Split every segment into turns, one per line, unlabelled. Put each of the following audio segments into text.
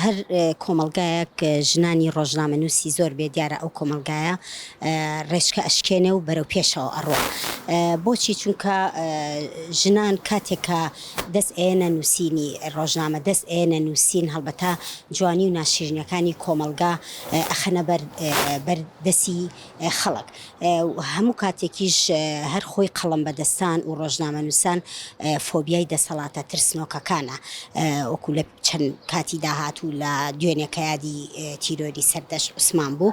هەر کۆمەڵگایەک ژنانی ڕۆژنامەنووسی زۆر بێ دیارە ئەو کۆمەڵگایە ڕێچکە ئەشکێنێ و بەرەو پێشەوە ئەڕۆ. بۆچی؟ چونکە ژنان کاتێکە دەست ئێنە نووسینی ڕۆژنامە، دەست ئێنە نووسین، هەڵبەتە جوانی و ناشرینەکانی کۆمەلگا ئەخەنە بەردەسی خەڵک. هەموو کاتێکیش هەر خۆی قەڵم بەدەستان و ڕۆژنامەنووسان فۆبیای دەسەڵاتە ترسنۆکەکانە، وەکو لە چەند کاتی داهات و لە دوێنێکە یادی تیرۆری سەردەشت عوسمان بوو.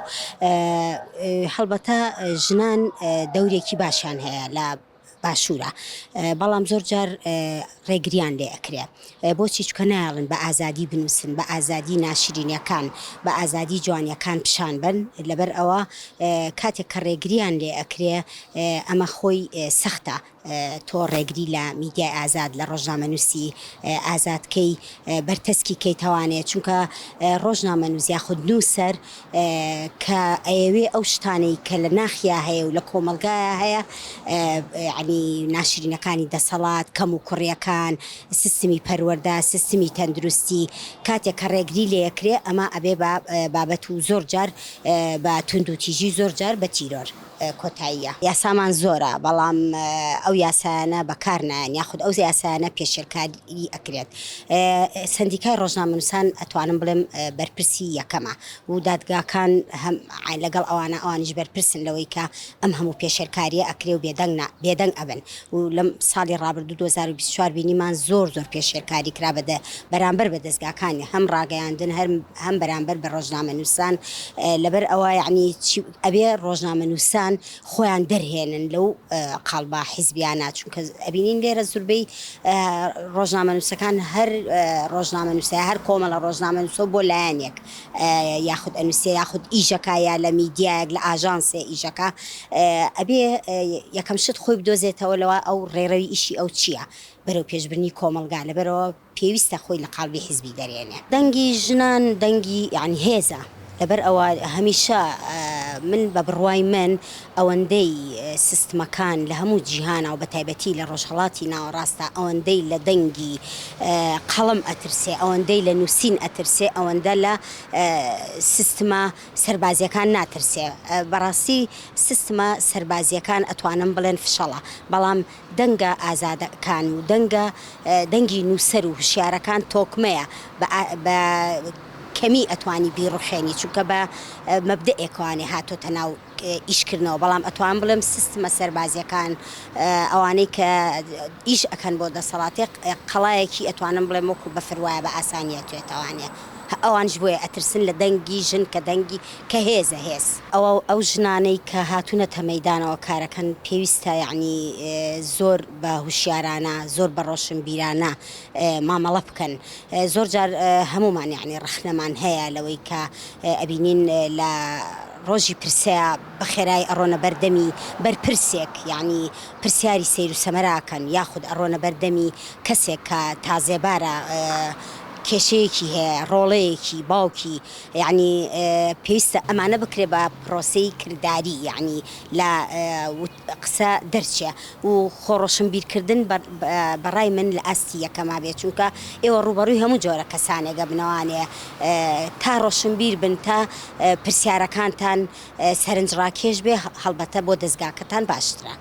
هەڵبەتە ژنان دەورێکی باشیان هەیە لە باشوورە، بەڵام زۆر جار ڕێگریان لێ ئەکرێ. بۆچی؟ چکە نایڵن بە ئازادی بنووسن، بە ئازادی ناشرینیەکان، بە ئازادی جوانیەکان پیشان بن. لەبەر ئەوە کاتێک کە ڕێگریان لێ ئەکرێ ئەمە خۆی سەختە تۆ ڕێگری لە میدیای ئازاد لە ڕۆژنامەنووسی ئازادکەی بەرتەسکی کەیتەوانێت، چونکە ڕۆژنامەنووس یاخود نووسەر کە ئەیەوێ ئەو شتانەی کە لە ناخیا هەیە و لە کۆمەلگایە هەیە، ینی ناشرینەکانی دەسەڵات، کەم و کوڕیەکان، سیستمی پەروەردە، سیستمی تەندروستی، کاتێک کە ڕێگری لێکرێ ئەمە ئەبێ بابەت و زۆر جار بە تونند و تیژی، زۆر جار بە تیرۆر کۆتاییە. یاسامان زۆرە، بەڵام ئەو یاسایانە بەکار نایەن، یاخود ئەو یاسایانە پێشێرکاری ئەکرێت. سندیکای ڕۆژنامەنووسان ئەتوانم بڵێم بەرپرسی یەکەمە و دادگاکان لەگەڵ ئەوانیش بەرپرسن لەوەی کە ئەم هەموو پێشێرکاریە ئەکرێ و بێدەنگ ئەبن. و لەم ساڵی ڕابردوو 2024 بینیمان زۆر پێشێرکاری کرا بەرامبەر بە دەستگاکانی، هەم ڕاگەیاندن هەم بەرامبەر بە ڕۆژنامەنووسان. لەبەر ئەوە یعنی ئەبێ ڕۆژنامەنووسان خۆیان دەرهێنن لەو قاڵبا حیزبیانە، چونکە ئەبینین لێرە زوربەی ڕۆژنامەنووسەکان هەر ڕۆژنامەنووسە هەر کۆمەڵە ڕۆژنامەنووسە بۆ لایەنێک یاخود ئەنووسێ یاخود ئیژەکە یا لە میدیایەک لە ئاژانسێ ئیژەکە، ئەبێ یەکەم شت خۆی بدۆزێتەوە لەوە ئەو ڕێڕەوی ئیشی ئەو چییە بەرەو پێشبرنی کۆمەلگا. لەبەرەوە پێویستە خۆی لە قاڵبی حیزبی دەرێنێ. دەنگی ژنان دەنگی یعنی هێزە، لەبەر ئەوە هەمیشە من بە بڕوای من ئەوەندەی سیستمەکان لە هەموو جیهانە و بە تایبەتی لە ڕۆژهەڵاتی ناوەڕاستە ئەوەندەی لە دەنگی قەڵم ئەترسێ، ئەوەندەی لە نووسین ئەترسێ، ئەوەندە لە سیستمە سەربازیەکان ناترسێ. بەڕاستی سیستمە سەربازیەکان ئەتوانم بڵێن فشەڵە، بەڵام دەنگە ئازادەکان و دەنگی نووسەر و هوشیارەکان تۆکمەیە، بە کەمی ئەتوانی بیڕوخێنی، چونکە بە مەبدەئێکوانێ هاتۆتە ناو ئیشکردنەوە. بەڵام ئەتوان بڵێم سیستمە سەربازیەکان ئەوانەی کە ئیش ئەکەن بۆ دەسەڵاتی قەڵایەکی ئەتوانم بڵێم وەکو بەفرواایە بە ئاسانیە توێتەوانێ. ئەوانش بۆیە ئەترسن لە دەنگی ژن کە دەنگی کە هێزە هێز. ئەو ژنانەی کە هاتوونەتە مەیدانەوە کارەکەن پێویستە یعنی زۆر بە هوشیارانە، زۆر بە ڕۆشنبیرانە مامەڵە بکەن. زۆر جار هەمومان یعنی ڕەخنەمان هەیە لەوەی کە ئەبینین لە ڕۆژی پرسەیە بەخێرایی ئەڕۆنە بەردەمی بەرپرسێک، یعنی پرسیاری سەیر و سەمەراکەن، یاخود ئەڕۆنە بەردەمی کەسێک کە تازێبارە، کێشەیەکی هەیە، ڕۆڵەیەکی باوکی، یعنی پێویستە ئەمانە بکرێ بە پرۆسەی کردداری، یعنی لە قسە دەرچێ و خۆڕۆشنبیرکردن بەڕای من لە ئاستی یەکەما بێت، چونکە ئێوە ڕوبەڕووی هەموو جۆرە کەسانێگە بنەوانێ تا ڕۆشنبیر بن، تا پرسیارەکانتان سەرنجڕاکێش بێ، هەڵبەتە بۆ دەستگاکەتان باشترە.